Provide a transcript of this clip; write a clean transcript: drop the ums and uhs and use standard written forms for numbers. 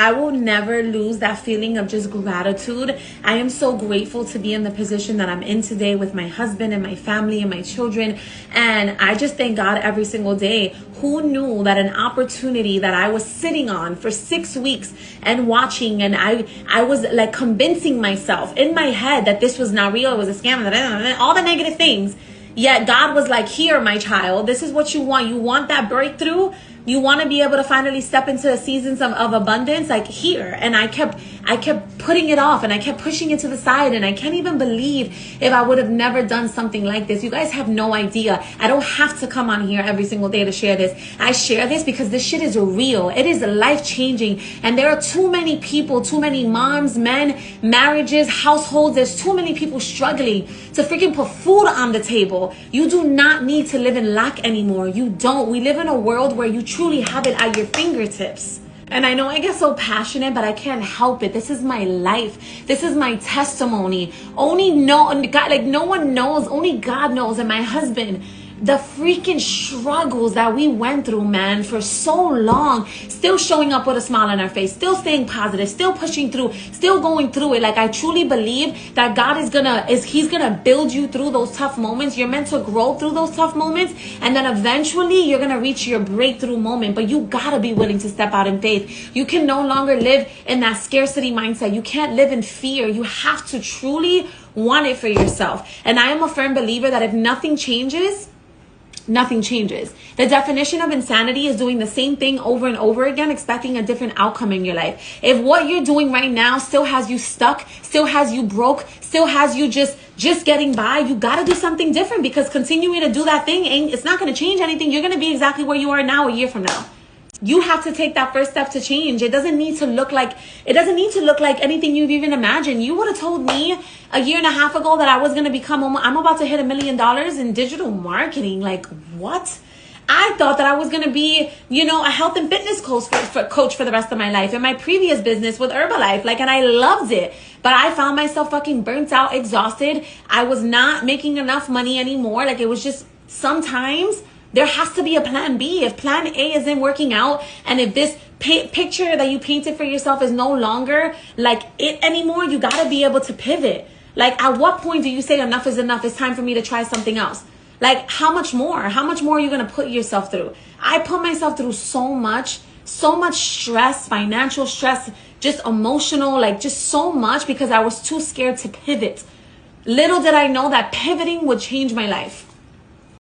I will never lose that feeling of just gratitude. I am so grateful to be in the position that I'm in today with my husband and my family and my children. And I just thank God every single day. Who knew that an opportunity that I was sitting on for 6 weeks and watching, and I was like convincing myself in my head that this was not real, it was a scam, all the negative things. Yet God was like, here, my child, this is what you want. You want that breakthrough? You want to be able to finally step into seasons of abundance, like here. And I kept putting it off, and I kept pushing it to the side. And I can't even believe if I would have never done something like this. You guys have no idea. I don't have to come on here every single day to share this. I share this because this shit is real. It is life changing. And there are too many people, too many moms, men, marriages, households. There's too many people struggling to freaking put food on the table. You do not need to live in lack anymore. You don't. We live in a world where you truly have it at your fingertips. And I know I get so passionate, but I can't help it. This is my life. This is my testimony. Only God, like no one knows, only God knows, and my husband, the freaking struggles that we went through, man, for so long, still showing up with a smile on our face, still staying positive, still pushing through, still going through it. Like, I truly believe that God he's gonna build you through those tough moments. You're meant to grow through those tough moments, and then eventually you're gonna reach your breakthrough moment. But you gotta be willing to step out in faith. You can no longer live in that scarcity mindset. You can't live in fear. You have to truly want it for yourself. And I am a firm believer that if nothing changes, nothing changes. The definition of insanity is doing the same thing over and over again, expecting a different outcome in your life. If what you're doing right now still has you stuck, still has you broke, still has you just getting by, you got to do something different, because continuing to do that thing, it's not going to change anything. You're going to be exactly where you are now a year from now. You have to take that first step to change. It doesn't need to look like anything you've even imagined. You would have told me a year and a half ago that I was going to I'm about to hit $1 million in digital marketing. Like, what? I thought that I was going to be, a health and fitness coach for the rest of my life. In my previous business with Herbalife, and I loved it. But I found myself fucking burnt out, exhausted. I was not making enough money anymore. It was just, sometimes there has to be a plan B. If plan A isn't working out, and if this picture that you painted for yourself is no longer it anymore, you got to be able to pivot. At what point do you say enough is enough? It's time for me to try something else. How much more? How much more are you going to put yourself through? I put myself through so much stress, financial stress, just emotional, just so much, because I was too scared to pivot. Little did I know that pivoting would change my life.